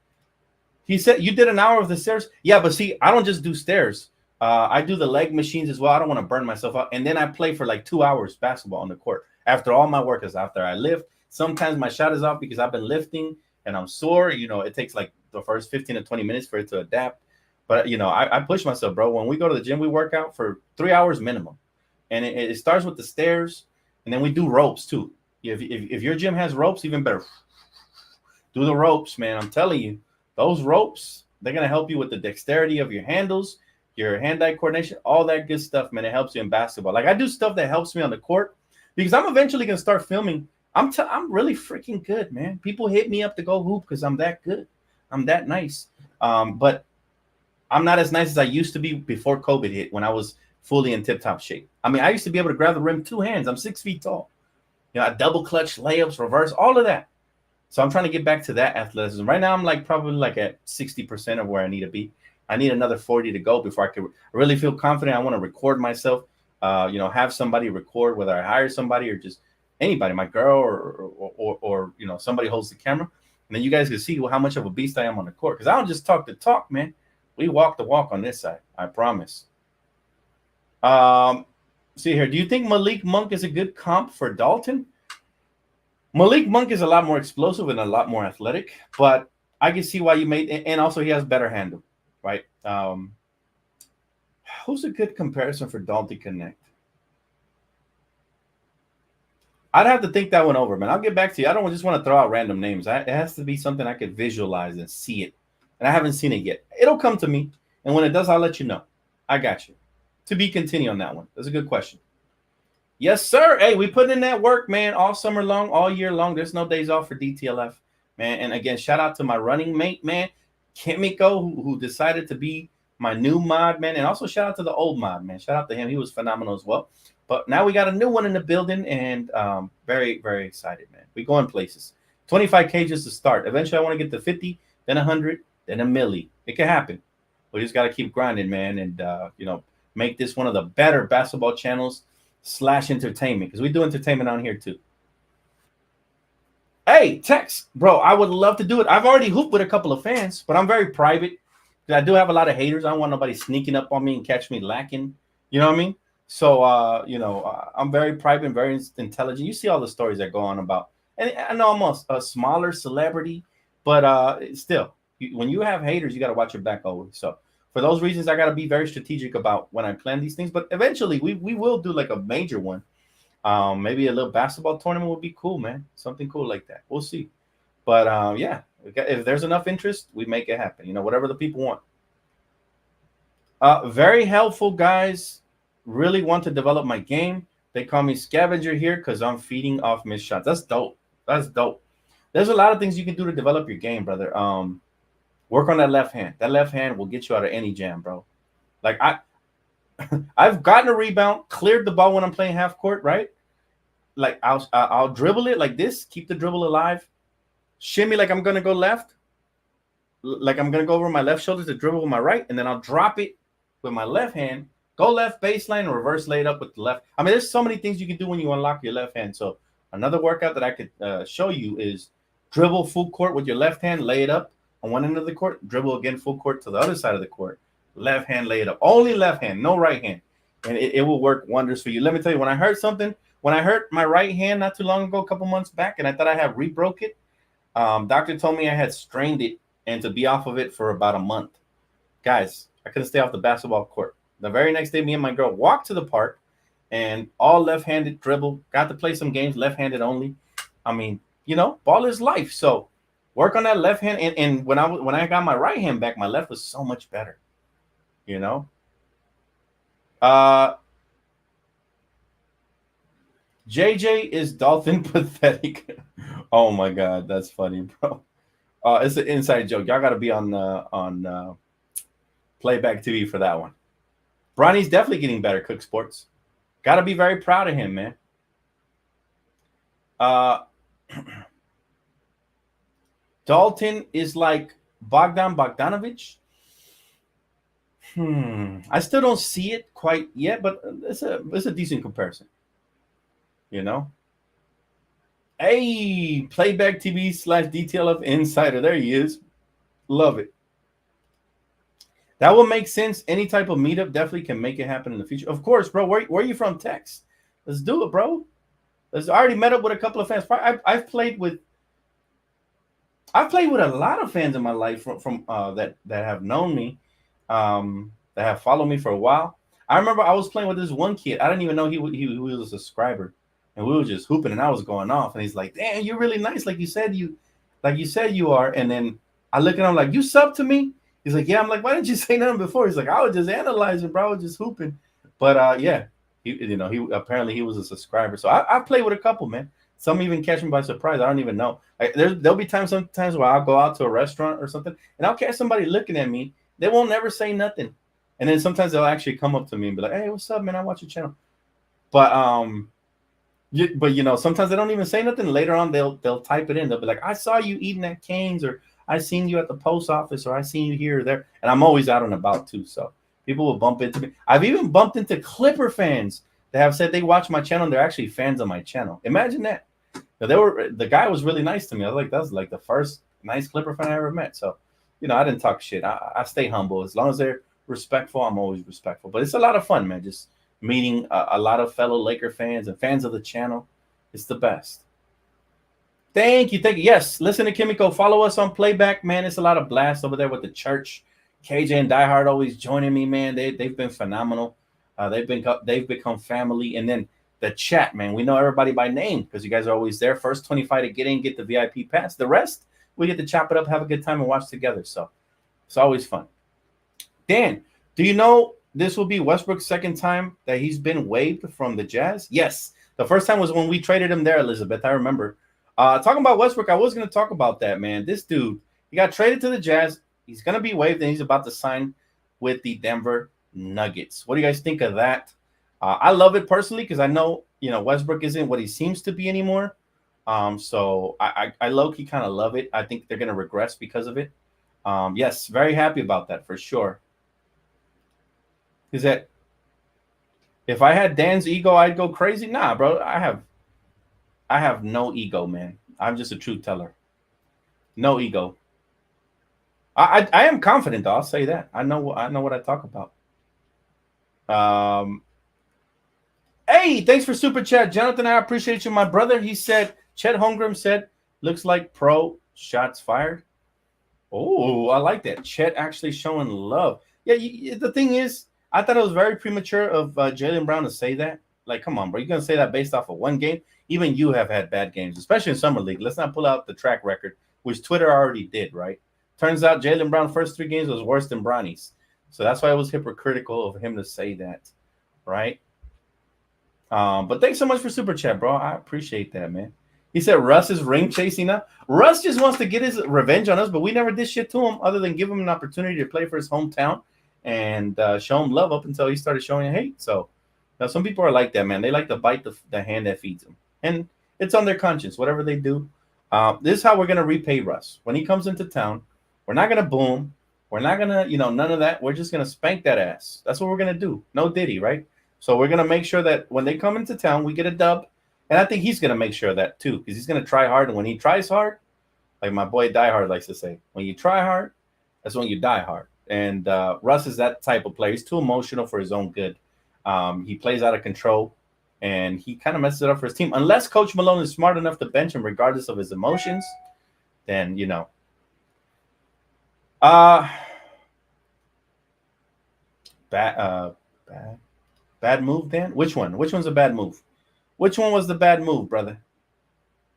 He said, you did an hour of the stairs? Yeah, but see, I don't just do stairs. I do the leg machines as well. I don't want to burn myself out. And then I play for like 2 hours basketball on the court. After all my work is after I lift. Sometimes my shot is off because I've been lifting and I'm sore. It takes like the first 15 to 20 minutes for it to adapt. But, I push myself, bro. When we go to the gym, we work out for 3 hours minimum. And it starts with the stairs. And then we do ropes, too. If your gym has ropes, even better. Do the ropes, man. I'm telling you, those ropes, they're going to help you with the dexterity of your handles, your hand-eye coordination, all that good stuff, man. It helps you in basketball. Like, I do stuff that helps me on the court because I'm eventually going to start filming. I'm really freaking good, man. People hit me up to go hoop because I'm that good. I'm that nice. But I'm not as nice as I used to be before COVID hit when I was fully in tip-top shape. I used to be able to grab the rim 2 hands. I'm 6 feet tall. I double clutch, layups, reverse, all of that. So I'm trying to get back to that athleticism. Right now, I'm probably at 60% of where I need to be. I need another 40 to go before I can really feel confident. I want to record myself, have somebody record, whether I hire somebody or just anybody, my girl or somebody holds the camera. And then you guys can see how much of a beast I am on the court. Because I don't just talk the talk, man. We walk the walk on this side. I promise. See here. Do you think Malik Monk is a good comp for Dalton? Malik Monk is a lot more explosive and a lot more athletic. But I can see why you made, and also he has better handle, right? Who's a good comparison for Dalton Connect? I'd have to think that one over, man. I'll get back to you. I don't just want to throw out random names. It has to be something I could visualize and see it. And I haven't seen it yet. It'll come to me. And when it does, I'll let you know. I got you. To be continued on that one. That's a good question. Yes, sir. Hey, we put in that work, man, all summer long, all year long. There's no days off for DTLF, man. And again, shout out to my running mate, man, Kimiko, who decided to be my new mod, man. And also shout out to the old mod, man. Shout out to him. He was phenomenal as well. But now we got a new one in the building, and very, very excited, man. We going places. 25K just to start. Eventually, I want to get to 50, then 100, then a milli. It can happen. We just got to keep grinding, man, and, make this one of the better basketball channels / entertainment, because we do entertainment on here, too. Hey, text, bro. I would love to do it. I've already hooped with a couple of fans, but I'm very private. I do have a lot of haters. I don't want nobody sneaking up on me and catch me lacking. You know what I mean? So, I'm very private and very intelligent. You see all the stories that go on about, and I know I'm a smaller celebrity, but still, when you have haters, you got to watch your back always. So, for those reasons, I got to be very strategic about when I plan these things. But eventually, we will do like a major one. Maybe a little basketball tournament would be cool, man. Something cool like that. We'll see. But yeah, if there's enough interest, we make it happen. Whatever the people want. Very helpful, guys. Really want to develop my game. They call me scavenger here because I'm feeding off missed shots. That's dope. That's dope. There's a lot of things you can do to develop your game, brother. Work on that left hand. That left hand will get you out of any jam, bro. Like I've gotten a rebound, cleared the ball when I'm playing half court, right? Like I'll dribble it like this, keep the dribble alive, shimmy like I'm gonna go left, like I'm gonna go over my left shoulder to dribble with my right, and then I'll drop it with my left hand, go left baseline, reverse lay it up with the left. I mean, there's so many things you can do when you unlock your left hand. So another workout that I could show you is dribble full court with your left hand, lay it up on one end of the court, dribble again full court to the other side of the court, left hand, lay it up. Only left hand, no right hand. And it will work wonders for you. Let me tell you, when I hurt my right hand not too long ago, a couple months back, and I thought I had re-broke it, doctor told me I had strained it and to be off of it for about a month. Guys, I couldn't stay off the basketball court. The very next day, me and my girl walked to the park and all left-handed dribble. Got to play some games left-handed only. I mean, ball is life. So work on that left hand. And when I got my right hand back, my left was so much better. JJ is dolphin pathetic. Oh my God, that's funny, bro. It's an inside joke. Y'all got to be on Playback TV for that one. Bronny's definitely getting better. Cook Sports. Got to be very proud of him, man. Dalton is like Bogdan Bogdanovic. I still don't see it quite yet, but it's a decent comparison. Hey, Playback TV /Dtlf Insider. There he is. Love it. That will make sense. Any type of meetup definitely can make it happen in the future. Of course, bro. Where are you from, Tex? Let's do it, bro. I already met up with a couple of fans. I've played with a lot of fans in my life from that have known me, that have followed me for a while. I remember I was playing with this one kid. I didn't even know he was a subscriber, and we were just hooping, and I was going off. And he's like, "Damn, you're really nice, like you said you are." And then I look at him like, "You sub to me?" He's like, "Yeah." I'm like, "Why didn't you say nothing before?" He's like, "I was just analyzing, bro. I was just hooping." But yeah, he apparently he was a subscriber. So I played with a couple, man. Some even catch me by surprise. I don't even know. There'll be sometimes where I'll go out to a restaurant or something, and I'll catch somebody looking at me. They won't never say nothing, and then sometimes they'll actually come up to me and be like, "Hey, what's up, man? I watch your channel." But sometimes they don't even say nothing. Later on, they'll type it in. They'll be like, "I saw you eating at Cane's," or "I seen you at the post office," or "I seen you here or there." And I'm always out and about too, so people will bump into me. I've even bumped into Clipper fans that have said they watch my channel and they're actually fans of my channel. Imagine that. The guy was really nice to me. I was like, that was like the first nice Clipper fan I ever met. So, I didn't talk shit. I stay humble. As long as they're respectful, I'm always respectful. But it's a lot of fun, man. Just meeting a lot of fellow Laker fans and fans of the channel. It's the best. Thank you. Yes, listen to Kimiko. Follow us on Playback, man. It's a lot of blast over there with the church. KJ and Die Hard always joining me, man. They've been phenomenal. They've become family. And then the chat, man. We know everybody by name because you guys are always there. First 25 to get in, get the VIP pass. The rest, we get to chop it up, have a good time, and watch together. So it's always fun. Dan, do you know this will be Westbrook's second time that he's been waived from the Jazz? Yes. The first time was when we traded him there, Elizabeth. I remember. Talking about Westbrook, I was going to talk about that, man. This dude, he got traded to the Jazz. He's going to be waived, and he's about to sign with the Denver Nuggets. What do you guys think of that? I love it personally because I know, Westbrook isn't what he seems to be anymore. So I low-key kind of love it. I think they're going to regress because of it. Yes, very happy about that for sure. Is that if I had Dan's ego, I'd go crazy? Nah, bro. I have no ego, man. I'm just a truth teller. No ego. I am confident, though. I'll say that. I know what I talk about. Hey, thanks for super chat, Jonathan. I appreciate you, my brother. He said, Chet Holmgren said, looks like pro shots fired. Oh, I like that. Chet actually showing love. Yeah, the thing is, I thought it was very premature of Jaylen Brown to say that. Like, come on, bro. You're going to say that based off of one game? Even you have had bad games, especially in Summer League. Let's not pull out the track record, which Twitter already did, right? Turns out Jaylen Brown's first 3 games was worse than Bronny's. So that's why it was hypocritical of him to say that, right? But thanks so much for super chat, bro. I appreciate that, man. He said Russ is ring chasing up. Russ just wants to get his revenge on us, but we never did shit to him other than give him an opportunity to play for his hometown and show him love up until he started showing hate. So now some people are like that, man. They like to bite the hand that feeds them. And it's on their conscience, whatever they do. This is how we're going to repay Russ. When he comes into town, we're not going to boom. We're not going to, none of that. We're just going to spank that ass. That's what we're going to do. No Diddy, right? So we're going to make sure that when they come into town, we get a dub. And I think he's going to make sure of that too, because he's going to try hard. And when he tries hard, like my boy Die Hard likes to say, when you try hard, that's when you die hard. And Russ is that type of player. He's too emotional for his own good. He plays out of control, and he kind of messes it up for his team. Unless Coach Malone is smart enough to bench him regardless of his emotions, then, bad move, Dan? Which one? Which one's a bad move? Which one was the bad move, brother?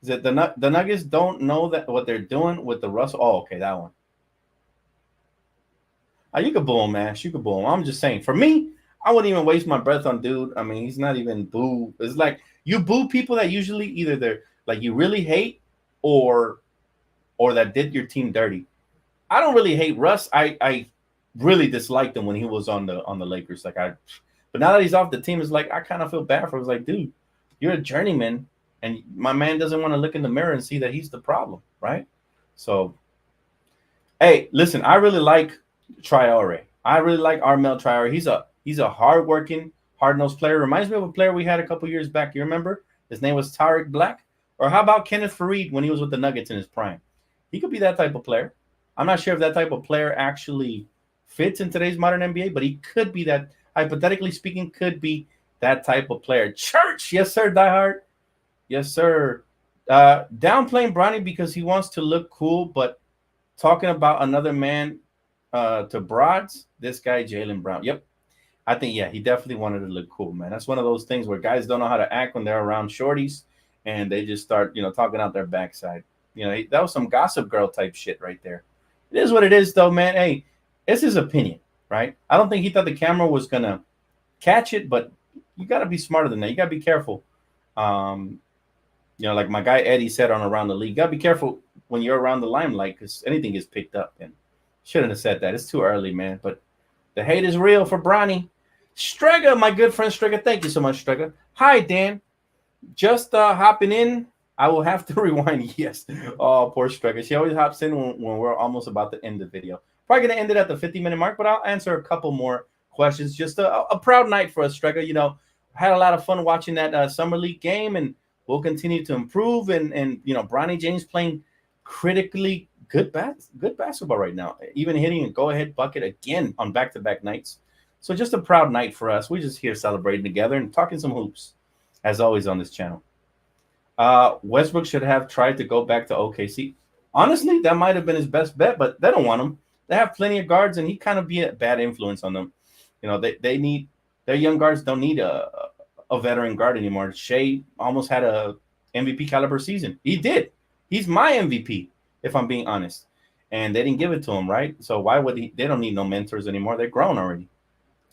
Is it the Nuggets don't know that what they're doing with the Russell? Oh, okay, that one. You could boo him, Ash. You could boo him. I'm just saying. For me, I wouldn't even waste my breath on dude. I mean, he's not even boo. It's like you boo people that usually either they're like you really hate or that did your team dirty. I don't really hate Russ. I really disliked him when he was on the Lakers. But now that he's off the team, it's like I kind of feel bad for him. It's like, dude, you're a journeyman, and my man doesn't want to look in the mirror and see that he's the problem, right? So, hey, listen, I really like Traore. I really like Armel Traore. He's a hardworking, hard-nosed player. Reminds me of a player we had a couple years back. You remember? His name was Tariq Black. Or how about Kenneth Faried when he was with the Nuggets in his prime? He could be that type of player. I'm not sure if that type of player actually fits in today's modern NBA, but he could be that, hypothetically speaking, could be that type of player. Church, yes, sir, diehard. Yes, sir. Downplaying Bronny because he wants to look cool, but talking about another man to broads, this guy, Jaylen Brown. Yep. I think, yeah, he definitely wanted to look cool, man. That's one of those things where guys don't know how to act when they're around shorties, and they just start, talking out their backside. That was some Gossip Girl type shit right there. It is what it is, though, man. Hey, it's his opinion, right? I don't think he thought the camera was going to catch it, but you got to be smarter than that. You got to be careful. Like my guy Eddie said on Around the League, you got to be careful when you're around the limelight because anything gets picked up. And shouldn't have said that. It's too early, man. But the hate is real for Bronny. Strega, my good friend Strega. Thank you so much, Strega. Hi, Dan. Just hopping in. I will have to rewind. Yes. Oh, poor Strega. She always hops in when we're almost about to end the video. Probably going to end it at the 50-minute mark, but I'll answer a couple more questions. Just a proud night for us, Strega. Had a lot of fun watching that Summer League game, and we'll continue to improve. And Bronny James playing critically good basketball right now, even hitting a go-ahead bucket again on back-to-back nights. So just a proud night for us. We're just here celebrating together and talking some hoops, as always on this channel. Westbrook should have tried to go back to OKC. Honestly, that might have been his best bet, but they don't want him. They have plenty of guards, and he kind of be a bad influence on them. They need their young guards don't need a veteran guard anymore. Shea almost had a MVP caliber season. He did. He's my MVP, if I'm being honest. And they didn't give it to him, right? So why would he? They don't need no mentors anymore. They're grown already.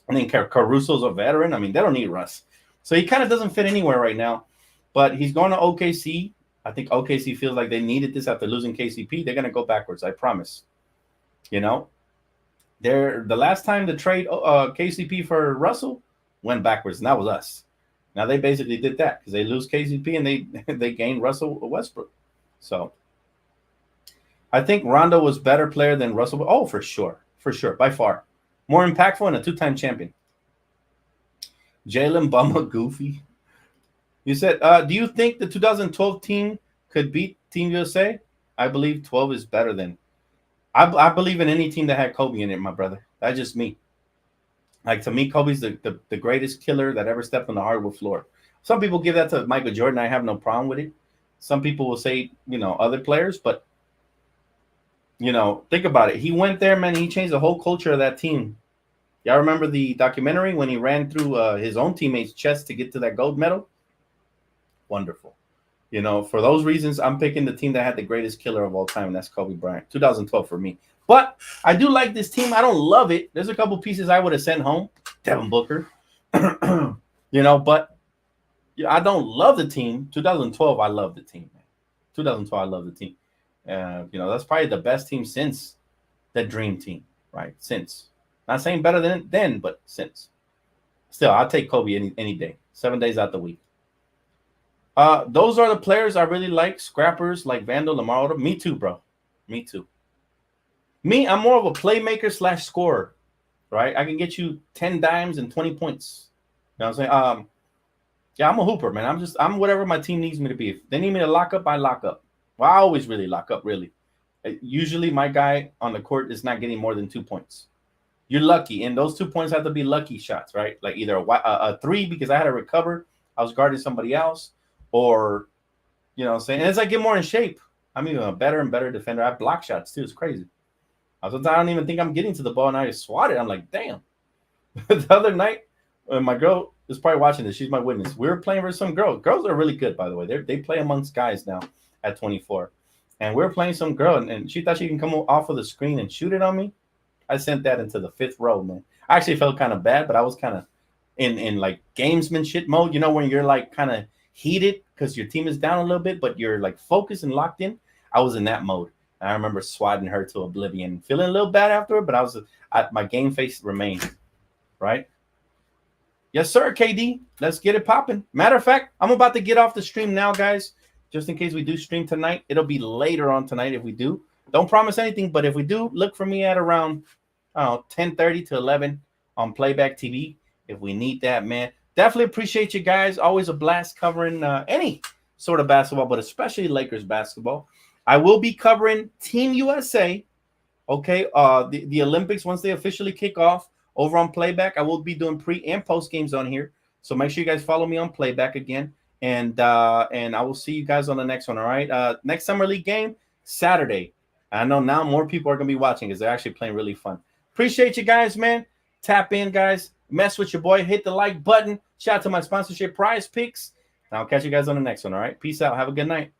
And then Caruso's a veteran. I mean, they don't need Russ. So he kind of doesn't fit anywhere right now. But he's going to OKC. I think OKC feels like they needed this after losing KCP. They're going to go backwards, I promise. The last time the trade KCP for Russell went backwards, and that was us. Now they basically did that because they lose KCP and they gain Russell Westbrook. So I think Rondo was better player than Russell. Oh, for sure, by far. More impactful and a two-time champion. Jaylen Bummer Goofy. You said, do you think the 2012 team could beat Team USA, I believe 12 is better than. I believe in any team that had Kobe in it, my brother. That's just me. Like, to me, Kobe's the greatest killer that ever stepped on the hardwood floor. Some people give that to Michael Jordan. I have no problem with it. Some people will say, other players, but think about it. He went there, man. He changed the whole culture of that team. Y'all remember the documentary when he ran through his own teammate's chest to get to that gold medal? Wonderful. For those reasons, I'm picking the team that had the greatest killer of all time, and that's Kobe Bryant. 2012 for me. But I do like this team. I don't love it. There's a couple pieces I would have sent home. Devin Booker. But I don't love the team. 2012, I love the team, man. 2012, I love the team. That's probably the best team since the Dream Team, right? Since. Not saying better than then, but since. Still, I'll take Kobe any day. 7 days out the week. Those are the players I really like. Scrappers like Vandal, Lamar Odom. Me too, bro. Me too. I'm more of a playmaker / scorer, right? I can get you 10 dimes and 20 points. You know what I'm saying? Yeah, I'm a hooper, man. I'm whatever my team needs me to be. If they need me to lock up, I lock up. Well, I always really lock up, really. Usually my guy on the court is not getting more than 2 points. You're lucky, and those 2 points have to be lucky shots, right? Like either a three because I had to recover, I was guarding somebody else, or, what I'm saying? And as I get more in shape, I'm even a better and better defender. I have block shots, too. It's crazy. Sometimes I don't even think I'm getting to the ball, and I just swat it. I'm like, damn. The other night, my girl is probably watching this. She's my witness. We were playing with some girls. Girls are really good, by the way. They play amongst guys now at 24. And we were playing some girl, and she thought she can come off of the screen and shoot it on me. I sent that into the 5th row, man. I actually felt kind of bad, but I was kind of in like gamesmanship mode, when you're like kind of heated because your team is down a little bit, but you're like focused and locked in. I was in that mode. And I remember swatting her to oblivion, feeling a little bad after it, but my game face remained, right? Yes, sir, KD. Let's get it popping. Matter of fact, I'm about to get off the stream now, guys. Just in case we do stream tonight. It'll be later on tonight if we do. Don't promise anything, but if we do, look for me at around 10:30 to 11 on Playback TV if we need that, man. Definitely appreciate you guys. Always a blast covering any sort of basketball, but especially Lakers basketball. I will be covering Team USA, okay? The Olympics, once they officially kick off over on Playback, I will be doing pre and post games on here. So make sure you guys follow me on Playback again. And I will see you guys on the next one, all right? Next Summer League game, Saturday. I know now more people are going to be watching because they're actually playing really fun. Appreciate you guys, man. Tap in, guys. Mess with your boy. Hit the like button. Shout out to my sponsorship, Prize Picks. And I'll catch you guys on the next one, all right? Peace out. Have a good night.